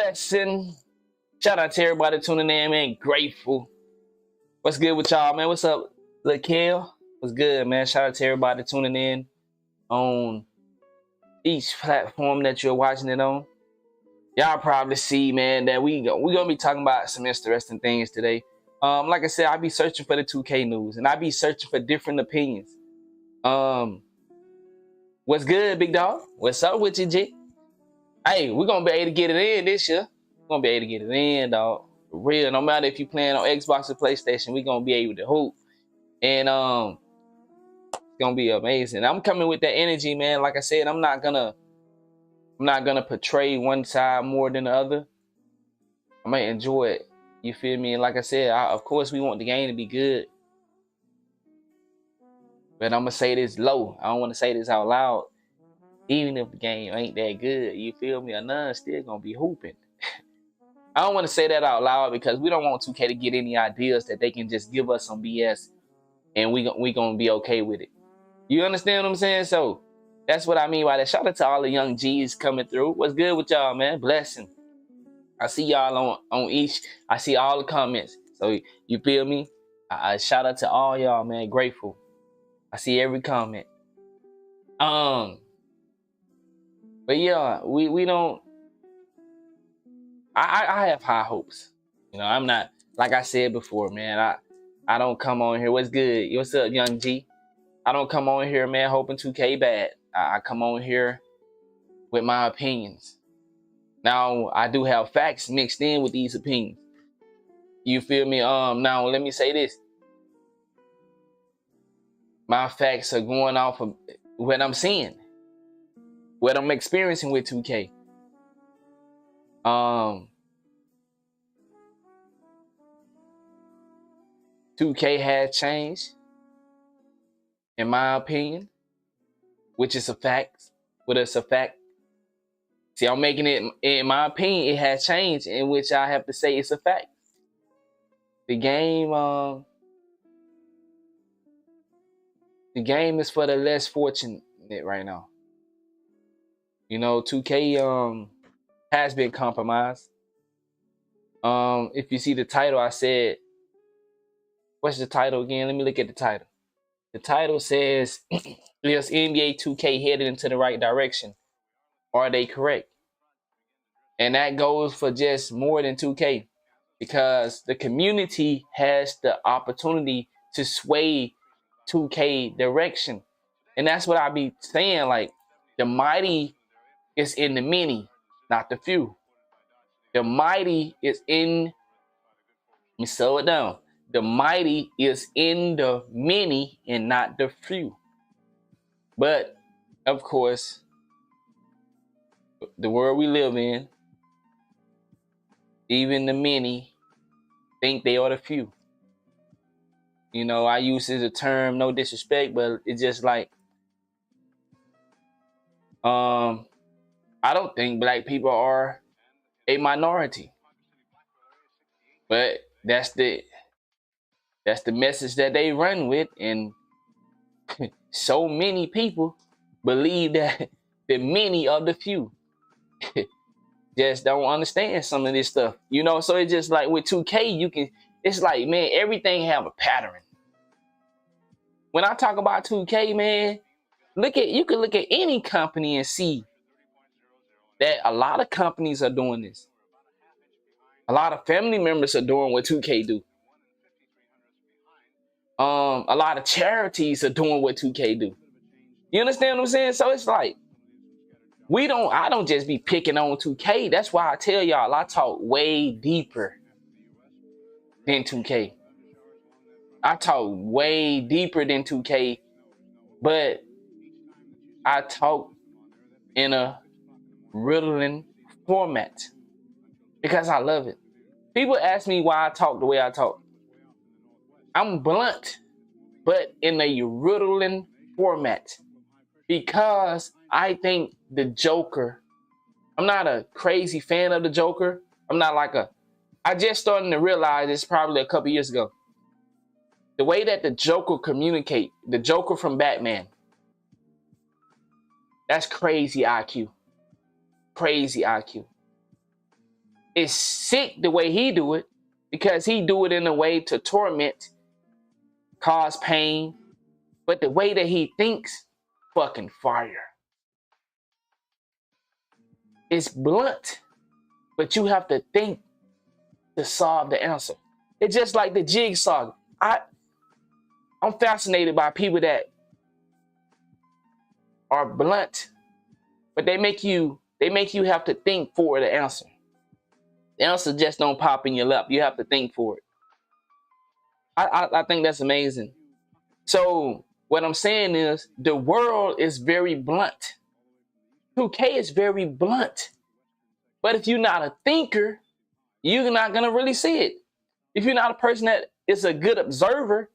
Blessing. Shout out to everybody tuning in, man. Grateful. What's good with y'all, man? What's up, LaKale? What's good, man? Shout out to everybody tuning in on each platform that you're watching it on. Y'all probably see, man, that we gonna be talking about some interesting things today. Like I said, I be searching for the 2K news, and I be searching for different opinions. What's good, big dog? What's up with you, G? Hey, we're gonna be able to get it in this year. We're gonna be able to get it in, dog. For real. No matter if you playing on Xbox or PlayStation, we're gonna be able to hoop. And it's gonna be amazing. I'm coming with that energy, man. Like I said, I'm not gonna portray one side more than the other. I might enjoy it. You feel me? And like I said, of course we want the game to be good. But I'm gonna say this low. I don't want to say this out loud. Even if the game ain't that good, you feel me? Or none, still gonna be hooping. I don't want to say that out loud because we don't want 2K to get any ideas that they can just give us some BS and we gonna be okay with it. You understand what I'm saying? So that's what I mean by that. Shout out to all the young G's coming through. What's good with y'all, man? Blessing. I see y'all on each. I see all the comments. So you feel me? I shout out to all y'all, man. Grateful. I see every comment. But yeah, we don't. I have high hopes. You know, I'm not, like I said before, man. I don't come on here. What's good? What's up, young G? I don't come on here, man, hoping 2K bad. I come on here with my opinions. Now I do have facts mixed in with these opinions. You feel me? Now let me say this. My facts are going off of what I'm seeing, what I'm experiencing with 2K. 2K has changed, in my opinion, which is a fact. What is a fact? See, I'm making it, in my opinion, it has changed, in which I have to say it's a fact. The game is for the less fortunate right now. You know, 2K has been compromised. If you see the title, I said, what's the title again? Let me look at the title. The title says, is NBA 2K headed into the right direction? Are they correct? And that goes for just more than 2K, because the community has the opportunity to sway 2K direction. And that's what I be saying. Like, the mighty is in the many, not the few. The mighty is in, let me slow it down. The mighty is in the many and not the few. But, of course, the world we live in, even the many think they are the few. You know, I use it as a term, no disrespect, but it's just like, I don't think black people are a minority. But that's the message that they run with, and so many people believe that the many of the few just don't understand some of this stuff. You know, so it's just like with 2K, it's like, man, everything have a pattern. When I talk about 2K, man, you can look at any company and see that a lot of companies are doing this. A lot of family members are doing what 2K do. A lot of charities are doing what 2K do. You understand what I'm saying? So it's like, I don't just be picking on 2K. That's why I tell y'all, I talk way deeper than 2K. I talk way deeper than 2K, but I talk in a riddling format because I love it. People ask me why I talk the way I talk. I'm blunt, but in a riddling format, because I think the Joker, I'm not a crazy fan of the Joker. I just starting to realize this probably a couple years ago. The way that the Joker communicate, the Joker from Batman, that's crazy IQ. Crazy IQ. It's sick the way he do it, because he do it in a way to torment, cause pain. But the way that he thinks, fucking fire. It's blunt, but you have to think to solve the answer. It's just like the jigsaw. I'm fascinated by people that are blunt, but they make you have to think for the answer. The answer just don't pop in your lap. You have to think for it. I think that's amazing. So what I'm saying is the world is very blunt. 2K is very blunt. But if you're not a thinker, you're not gonna really see it. If you're not a person that is a good observer,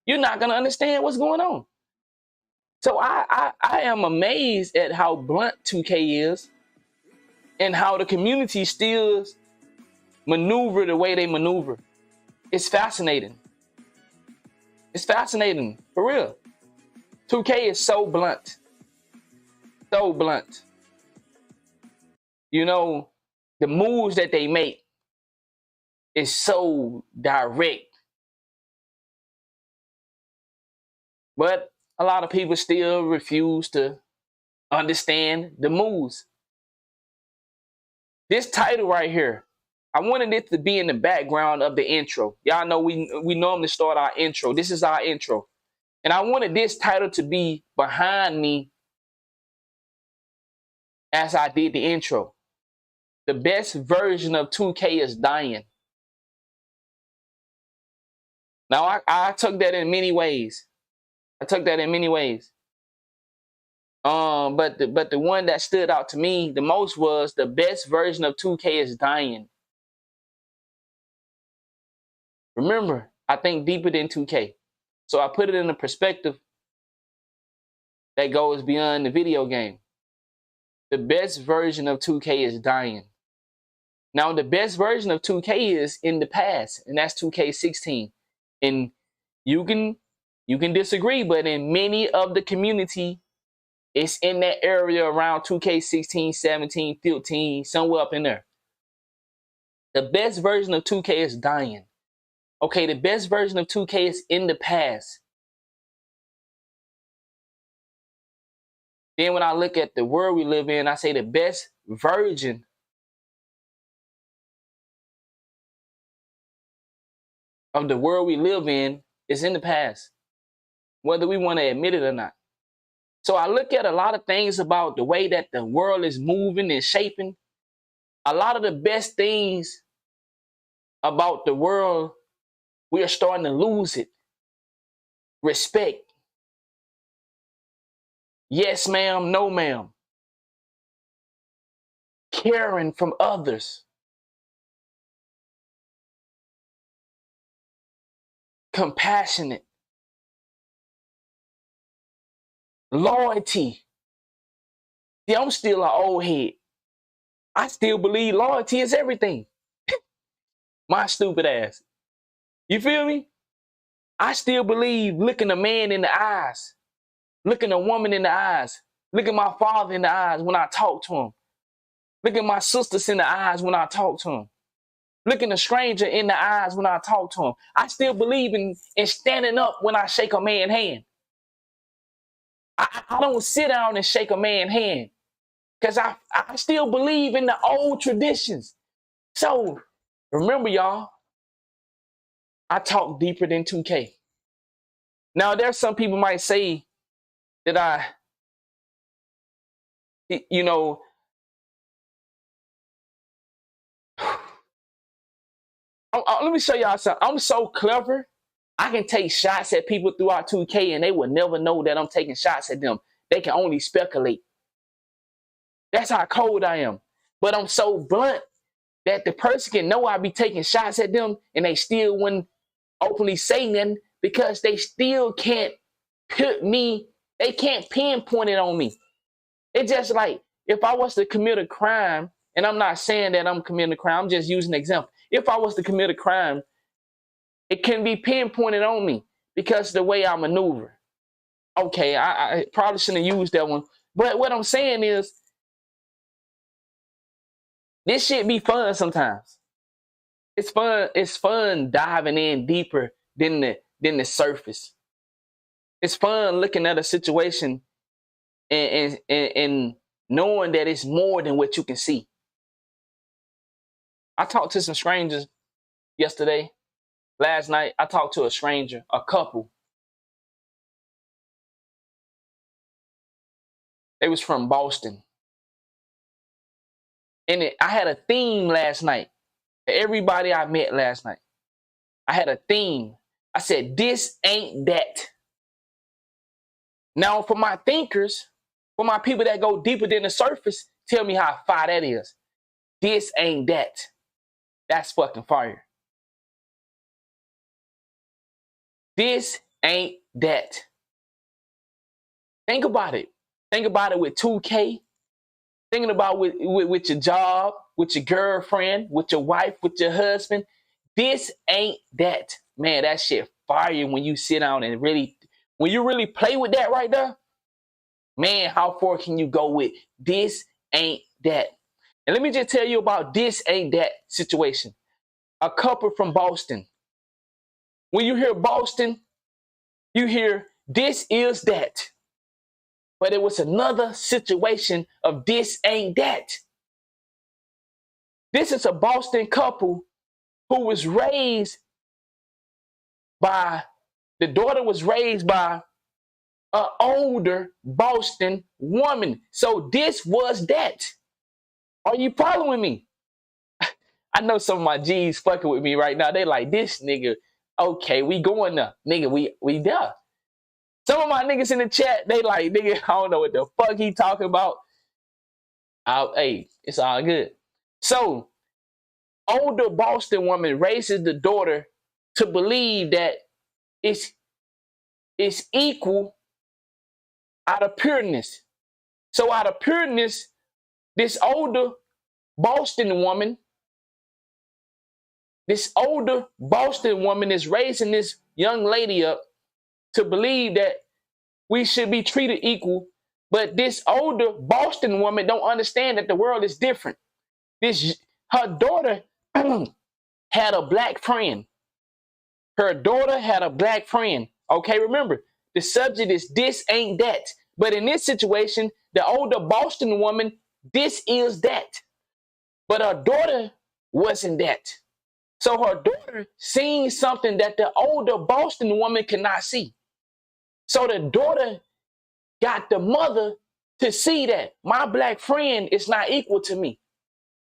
you're not gonna understand what's going on. So I am amazed at how blunt 2K is and how the community still maneuver the way they maneuver. It's fascinating. It's fascinating, for real. 2K is so blunt. So blunt. You know, the moves that they make is so direct. But a lot of people still refuse to understand the moves. This title right here, I wanted it to be in the background of the intro. Y'all know we normally start our intro. This is our intro. And I wanted this title to be behind me as I did the intro. The best version of 2K is dying. Now, I took that in many ways. But the one that stood out to me the most was the best version of 2K is dying. Remember, I think deeper than 2K. So I put it in a perspective that goes beyond the video game. The best version of 2K is dying. Now, the best version of 2K is in the past, and that's 2K16. And you can disagree, but in many of the community, it's in that area around 2K16, 17, 15, somewhere up in there. The best version of 2K is dying. Okay, the best version of 2K is in the past. Then when I look at the world we live in, I say the best version of the world we live in is in the past, whether we want to admit it or not. So I look at a lot of things about the way that the world is moving and shaping. A lot of the best things about the world, we are starting to lose it. Respect. Yes, ma'am, no, ma'am. Caring from others. Compassionate. Loyalty. See, I'm still an old head. I still believe loyalty is everything. My stupid ass. You feel me? I still believe looking a man in the eyes, looking a woman in the eyes, looking my father in the eyes when I talk to him, looking my sisters in the eyes when I talk to him, looking a stranger in the eyes when I talk to him. I still believe in standing up when I shake a man's hand. I don't sit down and shake a man's hand because I still believe in the old traditions. So remember, y'all, I talk deeper than 2K. Now, there's some people might say that you know, let me show y'all something. I'm so clever. I can take shots at people throughout 2K and they will never know that I'm taking shots at them. They can only speculate. That's how cold I am. But I'm so blunt that the person can know I be taking shots at them and they still wouldn't openly say nothing because they still can't put me, they can't pinpoint it on me. It's just like if I was to commit a crime, and I'm not saying that I'm committing a crime, I'm just using an example. If I was to commit a crime, it can be pinpointed on me because of the way I maneuver. Okay, I probably shouldn't have used that one. But what I'm saying is, This shit be fun sometimes. It's fun. It's fun diving in deeper than the surface. It's fun looking at a situation and knowing that it's more than what you can see. I talked to some strangers yesterday. Last night, I talked to a stranger, a couple. They was from Boston. And I had a theme last night. Everybody I met last night, I had a theme. I said, this ain't that. Now, for my thinkers, for my people that go deeper than the surface, tell me how fire that is. This ain't that. That's fucking fire. This ain't that. Think about it. Think about it with 2K. Thinking about with your job, with your girlfriend, with your wife, with your husband. This ain't that. Man, that shit fire when you sit down and when you really play with that right there. Man, how far can you go with this ain't that? And let me just tell you about this ain't that situation. A couple from Boston. When you hear Boston, you hear this is that. But it was another situation of this ain't that. This is a Boston couple who was raised by, the daughter was raised by an older Boston woman. So this was that. Are you following me? I know some of my G's fucking with me right now. They like, this nigga, okay, we going there. Nigga, we there. Some of my niggas in the chat, they like, nigga, I don't know what the fuck he talking about. Hey, it's all good. So, older Boston woman raises the daughter to believe that it's equal out of pureness. So out of pureness, this older Boston woman is raising this young lady up to believe that we should be treated equal. But this older Boston woman don't understand that the world is different. Her daughter had a black friend. Her daughter had a black friend. Okay, remember, the subject is this ain't that. But in this situation, the older Boston woman, this is that. But her daughter wasn't that. So her daughter seen something that the older Boston woman cannot see. So the daughter got the mother to see that my black friend is not equal to me.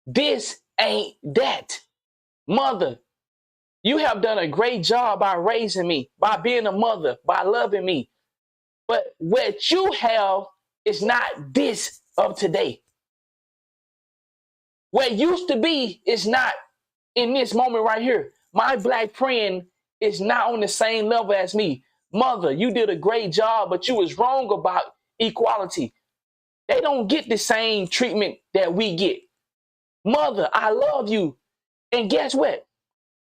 This ain't that. Mother, you have done a great job by raising me, by being a mother, by loving me. But what you have is not this of today. What used to be is not in this moment right here. My black friend is not on the same level as me. Mother, you did a great job, but you was wrong about equality. They don't get the same treatment that we get. Mother, I love you. And guess what?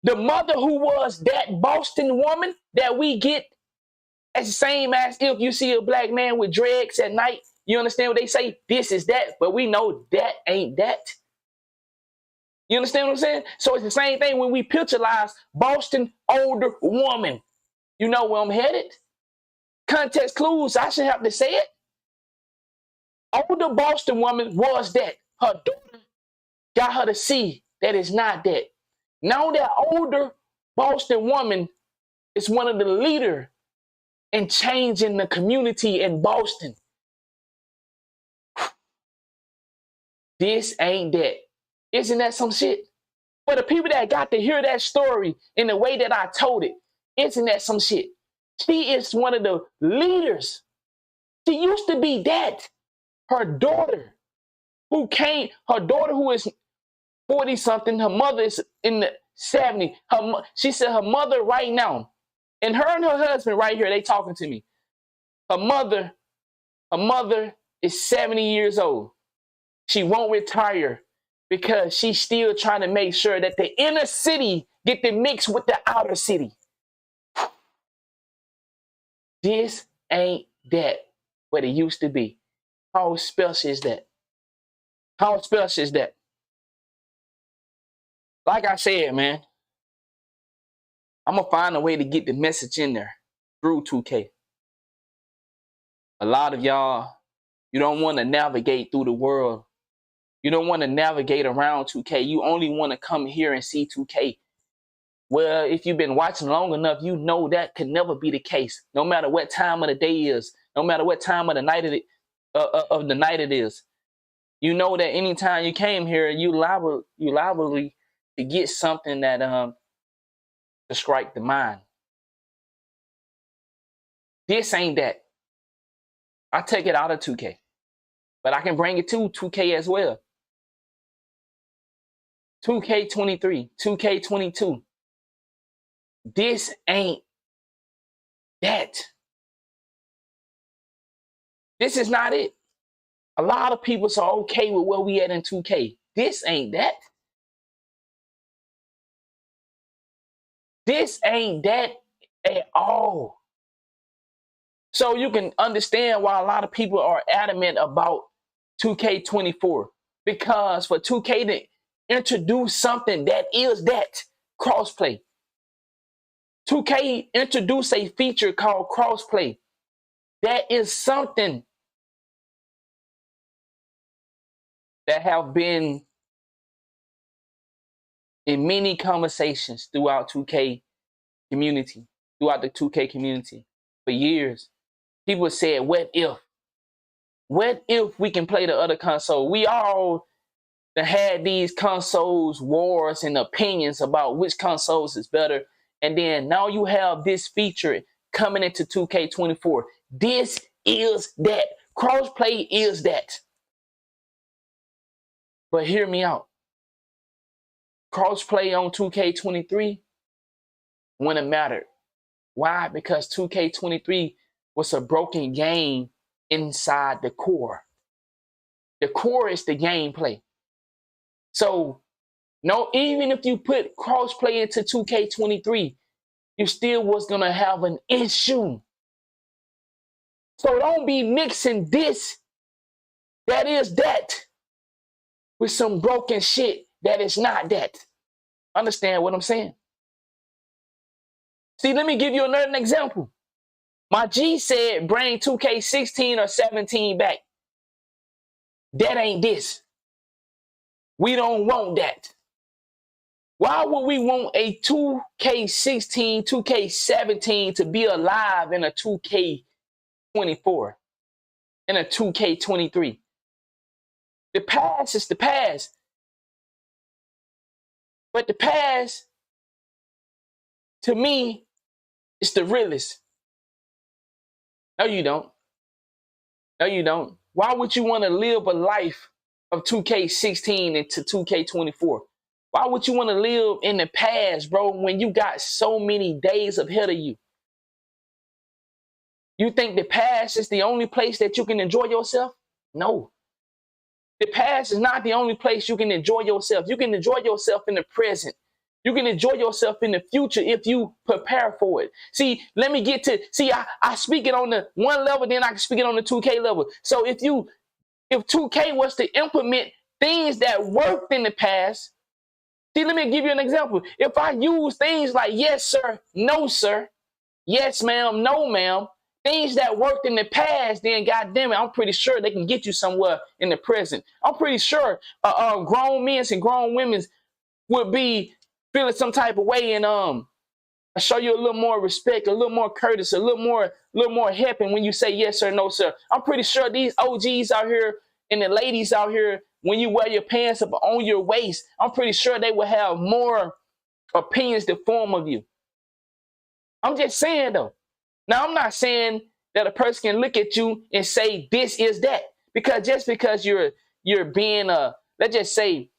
The mother who was that Boston woman that we get, as the same as if you see a black man with dreads at night, you understand what they say? This is that, but we know that ain't that. You understand what I'm saying? So it's the same thing when we picturize Boston older woman. You know where I'm headed? Context clues, I should have to say it. Older Boston woman was that. Her daughter got her to see that it's not that. Now that older Boston woman is one of the leaders in changing the community in Boston. This ain't that. Isn't that some shit? For the people that got to hear that story in the way that I told it, isn't that some shit? She is one of the leaders. She used to be that. Her daughter who is 40 something, her mother is in the 70s. She said her mother right now, and her husband right here, they talking to me. Her mother is 70 years old. She won't retire because she's still trying to make sure that the inner city get to mix with the outer city. This ain't that what it used to be. How special is that? How special is that? Like I said, man, I'm gonna find a way to get the message in there through 2K. A lot of y'all, you don't want to navigate through the world. You don't want to navigate around 2K. You only want to come here and see 2K. Well, if you've been watching long enough, you know that could never be the case. No matter what time of the day is, no matter what time of the night it is, you know that anytime you came here, you liable to get something that to strike the mind. This ain't that. I take it out of 2K, but I can bring it to 2K as well. 2K23, 2K22. This ain't that. This is not it. A lot of people are okay with where we at in 2K. This ain't that. This ain't that at all. So you can understand why a lot of people are adamant about 2K24. Because for 2K to introduce something that is that crossplay. 2K introduced a feature called crossplay. That is something that have been in many conversations throughout 2K community, throughout the 2K community for years. People said, what if? What if we can play the other console? We all had these consoles wars and opinions about which consoles is better. And then now you have this feature coming into 2K24. This is that. Crossplay is that. But hear me out. Crossplay on 2K23 wouldn't matter. Why? Because 2K23 was a broken game inside the core. The core is the gameplay. So, no, even if you put crossplay into 2K23, you still was going to have an issue. So don't be mixing this, that is that, with some broken shit that is not that. Understand what I'm saying? See, let me give you another example. My G said bring 2K16 or 17 back. That ain't this. We don't want that. Why would we want a 2K16, 2K17 to be alive in a 2K24, in a 2K23? The past is the past. But the past, to me, is the realest. No, you don't. No, you don't. Why would you want to live a life of 2K16 into 2K24? Why would you want to live in the past, bro, when you got so many days ahead of you? You think the past is the only place that you can enjoy yourself? No. The past is not the only place you can enjoy yourself. You can enjoy yourself in the present. You can enjoy yourself in the future if you prepare for it. See, let me get to, I speak it on the one level, then I can speak it on the 2K level. So if 2K was to implement things that worked in the past, see, let me give you an example. If I use things like yes, sir, no, sir, yes, ma'am, no, ma'am, things that worked in the past, then goddamn it, I'm pretty sure they can get you somewhere in the present. I'm pretty sure grown men and grown women would be feeling some type of way and show you a little more respect, a little more courtesy, a little more helping when you say yes or no, sir. I'm pretty sure these OGs out here and the ladies out here, when you wear your pants up on your waist, I'm pretty sure they will have more opinions to form of you. I'm just saying though. Now I'm not saying that a person can look at you and say this is that, because just because you're being let's just say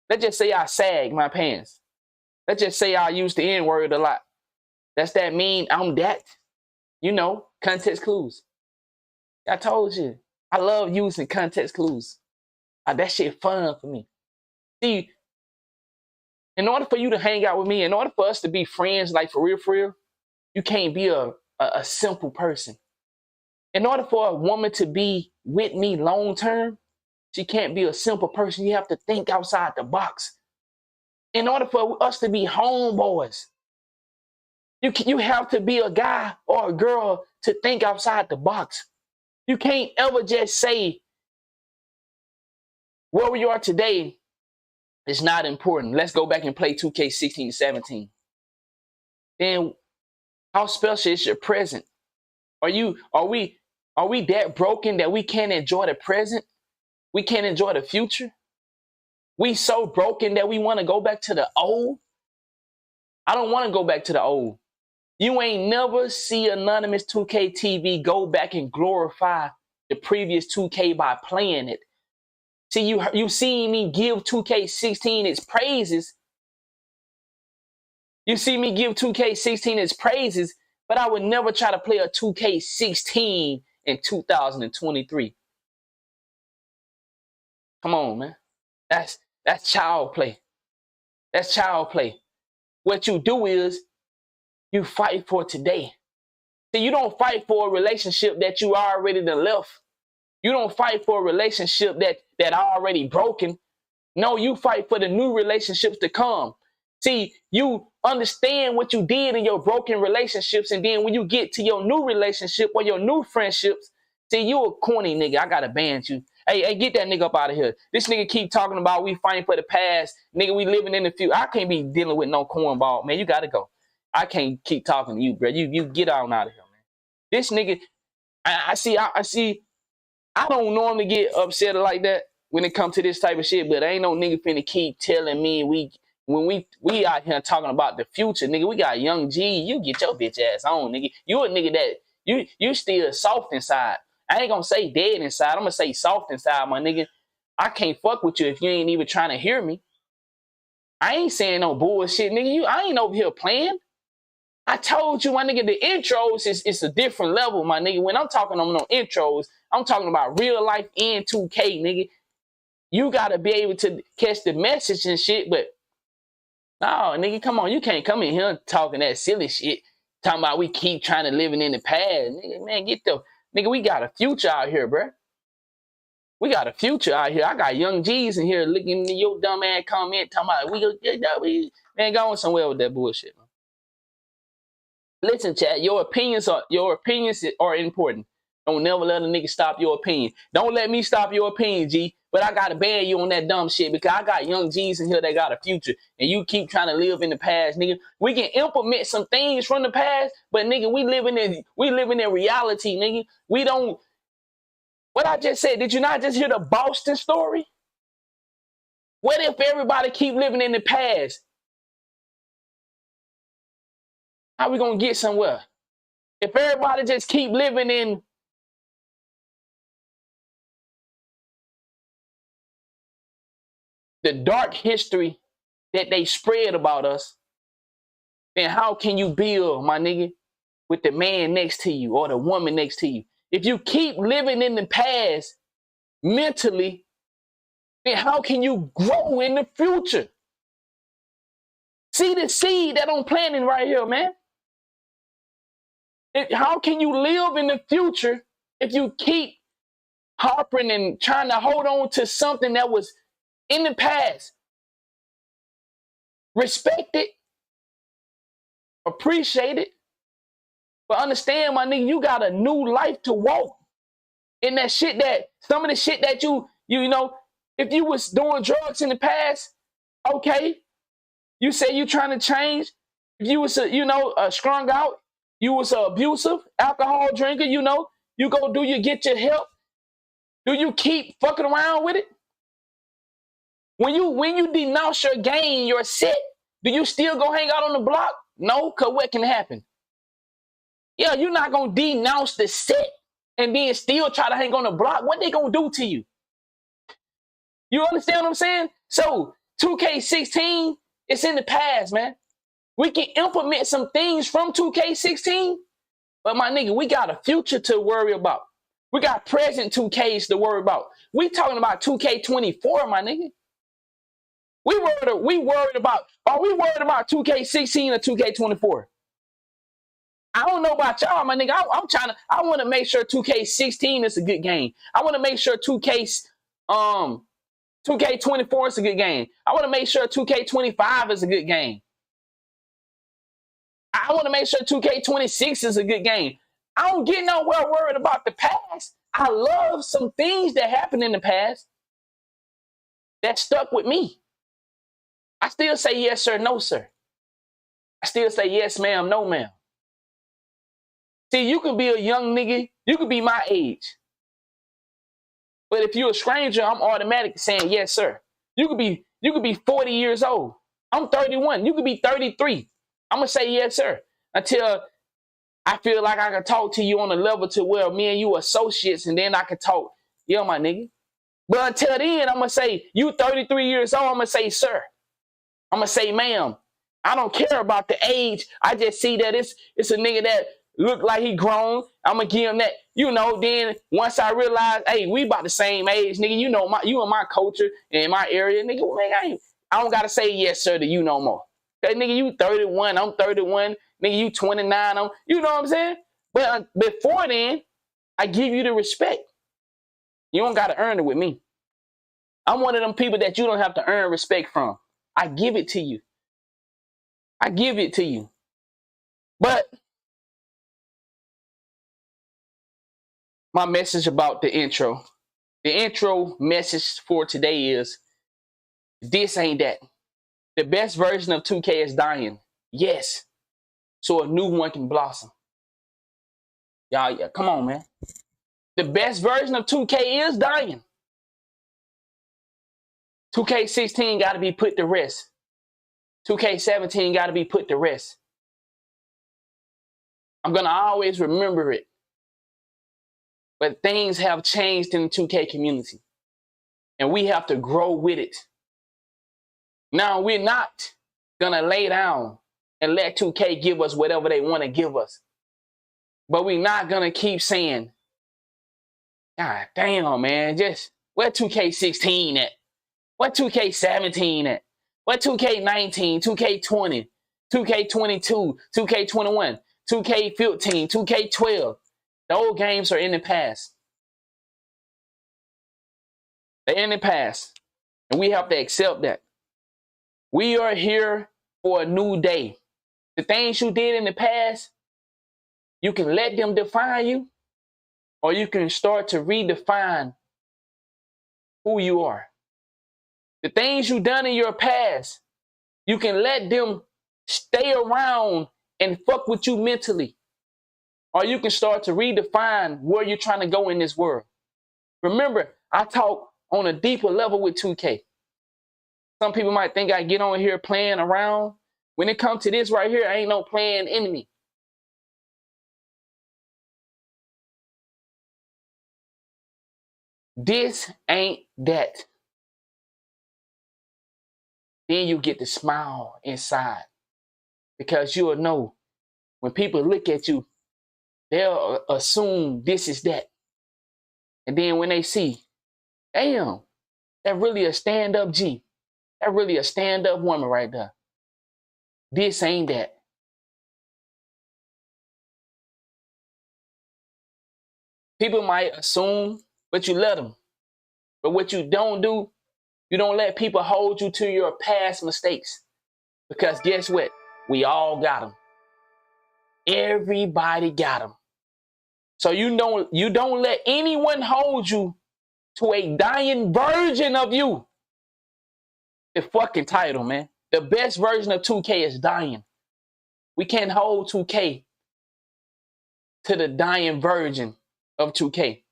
I sag my pants. Let's just say I use the N-word a lot. Does that mean I'm that? You know, context clues. I told you. I love using context clues. That shit fun for me. See, in order for you to hang out with me, in order for us to be friends, like for real, you can't be a simple person. In order for a woman to be with me long term, she can't be a simple person. You have to think outside the box. In order for us to be homeboys, you have to be a guy or a girl to think outside the box. You can't ever just say where we are today is not important. Let's go back and play 2K16, 17. Then how special is your present? Are we that broken that we can't enjoy the present? We can't enjoy the future? We so broken that we want to go back to the old? I don't want to go back to the old. You ain't never see Anonymous 2K TV go back and glorify the previous 2K by playing it. See, you seen me give 2K16 its praises. You see me give 2K16 its praises, but I would never try to play a 2K16 in 2023. Come on, man. That's child play. That's child play. What you do is you fight for today. See, you don't fight for a relationship that you already done left. You don't fight for a relationship that already broken. No, you fight for the new relationships to come. See, you understand what you did in your broken relationships, and then when you get to your new relationship or your new friendships, see, you a corny nigga. I gotta ban you. Hey, get that nigga up out of here. This nigga keep talking about we fighting for the past. Nigga, we living in the future. I can't be dealing with no cornball. Man, you gotta go. I can't keep talking to you, bro. You get on out of here, man. This nigga, I see. I don't normally get upset like that when it comes to this type of shit, but ain't no nigga finna keep telling me when we out here talking about the future, nigga. We got young G. You get your bitch ass on, nigga. You a nigga that you still soft inside. I ain't gonna say dead inside. I'm gonna say soft inside, my nigga. I can't fuck with you if you ain't even trying to hear me. I ain't saying no bullshit, nigga. I ain't over here playing. I told you, my nigga, the intros is a different level, my nigga. When I'm talking on no intros, I'm talking about real life in 2K, nigga. You gotta be able to catch the message and shit, but no, nigga, come on. You can't come in here talking that silly shit. Talking about we keep trying to living in the past. Nigga, man, nigga, we got a future out here, bruh. We got a future out here. I got young G's in here looking at your dumb ass comment talking about man, going somewhere with that bullshit, man. Listen, chat, your opinions are important. Don't never let a nigga stop your opinion. Don't let me stop your opinion, G. But I gotta ban you on that dumb shit because I got young G's in here that got a future. And you keep trying to live in the past, nigga. We can implement some things from the past, but nigga, we living in reality, nigga. We don't. What I just said, did you not just hear the Boston story? What if everybody keep living in the past? How we gonna get somewhere? If everybody just keep living in the dark history that they spread about us, then how can you build, my nigga, with the man next to you or the woman next to you? If you keep living in the past mentally, then how can you grow in the future? See the seed that I'm planting right here, man. How can you live in the future if you keep harping and trying to hold on to something that was in the past? Respect it, appreciate it, but understand, my nigga, you got a new life to walk. In that shit that, some of the shit that you know, if you was doing drugs in the past, okay, you say you trying to change. If you was, strung out, you was abusive, alcohol drinker, you go get your help. Do you keep fucking around with it? When you denounce your game, your set, do you still go hang out on the block? No, because what can happen? Yeah, you're not going to denounce the set and then still try to hang on the block. What they going to do to you? You understand what I'm saying? So 2K16, it's in the past, man. We can implement some things from 2K16, but my nigga, we got a future to worry about. We got present 2Ks to worry about. We talking about 2K24, my nigga. We worried about, are we worried about 2K16 or 2K24? I don't know about y'all, my nigga. I want to make sure 2K16 is a good game. I want to make sure 2K 2K24 is a good game. I want to make sure 2K25 is a good game. I want to make sure 2K26 is a good game. I don't get nowhere worried about the past. I love some things that happened in the past that stuck with me. I still say yes, sir, no, sir. I still say yes, ma'am, no, ma'am. See, you could be a young nigga. You could be my age. But if you're a stranger, I'm automatically saying yes, sir. You could be 40 years old. I'm 31. You could be 33. I'm going to say yes, sir. Until I feel like I can talk to you on a level to where me and you are associates, and then I can talk, yeah, my nigga. But until then, I'm going to say, you 33 years old, I'm going to say, sir. I'm going to say, ma'am. I don't care about the age. I just see that it's a nigga that look like he grown. I'm going to give him that. You know, then once I realize, hey, we about the same age, nigga. You know, you in my culture and in my area, nigga. Nigga, I don't got to say yes, sir, to you no more. Cause nigga, you 31, I'm 31. Nigga, you 29, you know what I'm saying? But before then, I give you the respect. You don't got to earn it with me. I'm one of them people that you don't have to earn respect from. I give it to you. I give it to you. But my message about the intro message for today is, this ain't that. The best version of 2K is dying. Yes. So a new one can blossom. Y'all, yeah, come on, man. The best version of 2K is dying. 2K16 got to be put to rest. 2K17 got to be put to rest. I'm going to always remember it. But things have changed in the 2K community. And we have to grow with it. Now, we're not going to lay down and let 2K give us whatever they want to give us. But we're not going to keep saying, God damn, man, just where 2K16 at? Where 2K17 at? Where 2K19, 2K20, 2K22, 2K21, 2K15, 2K12? Those games are in the past. They're in the past. And we have to accept that. We are here for a new day. The things you did in the past, you can let them define you, or you can start to redefine who you are. The things you done in your past, you can let them stay around and fuck with you mentally. Or you can start to redefine where you're trying to go in this world. Remember, I talk on a deeper level with 2K. Some people might think I get on here playing around. When it comes to this right here, I ain't no playing enemy. This ain't that. Then you get to smile inside, because you'll know when people look at you, they'll assume this is that. And then when they see, damn, that really a stand-up G. That really a stand-up woman right there. This ain't that. People might assume, but you let them. But what you don't do, you don't let people hold you to your past mistakes. Because guess what? We all got them. Everybody got them. So you don't let anyone hold you to a dying version of you. The fucking title, man. The best version of 2K is dying. We can't hold 2K to the dying version of 2K.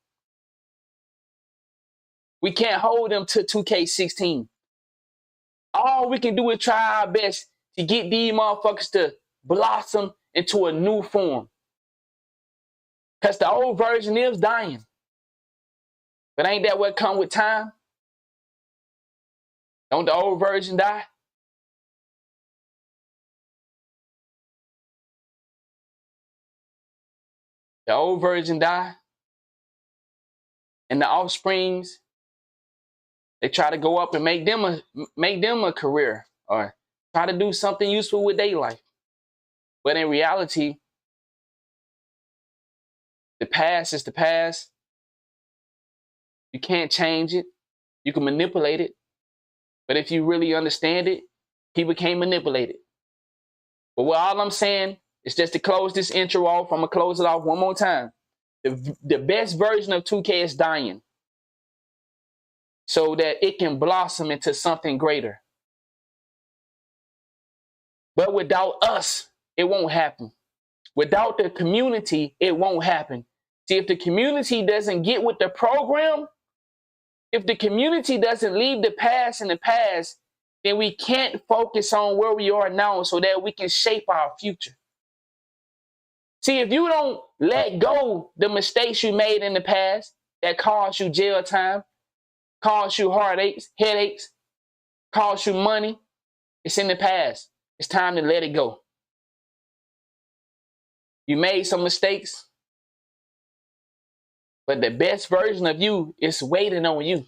We can't hold them to 2K16. All we can do is try our best to get these motherfuckers to blossom into a new form. Because the old version is dying. But ain't that what come with time? Don't the old version die? The old version die. And the offsprings, they try to go up and make them a career, or try to do something useful with their life. But in reality, the past is the past. You can't change it. You can manipulate it, But if you really understand it, people can't manipulate it. But what all I'm saying is, just to close this intro off, I'm going to close it off one more time. The best version of 2K is dying so that it can blossom into something greater. But without us, it won't happen. Without the community, it won't happen. See, if the community doesn't get with the program, if the community doesn't leave the past in the past, then we can't focus on where we are now so that we can shape our future. See, if you don't let go the mistakes you made in the past that caused you jail time, caused you heartaches, headaches, cost you money, it's in the past. It's time to let it go. You made some mistakes, but the best version of you is waiting on you.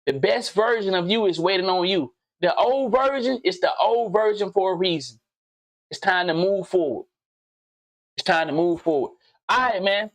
The best version of you is waiting on you. The old version is the old version for a reason. It's time to move forward. It's time to move forward. All right, man.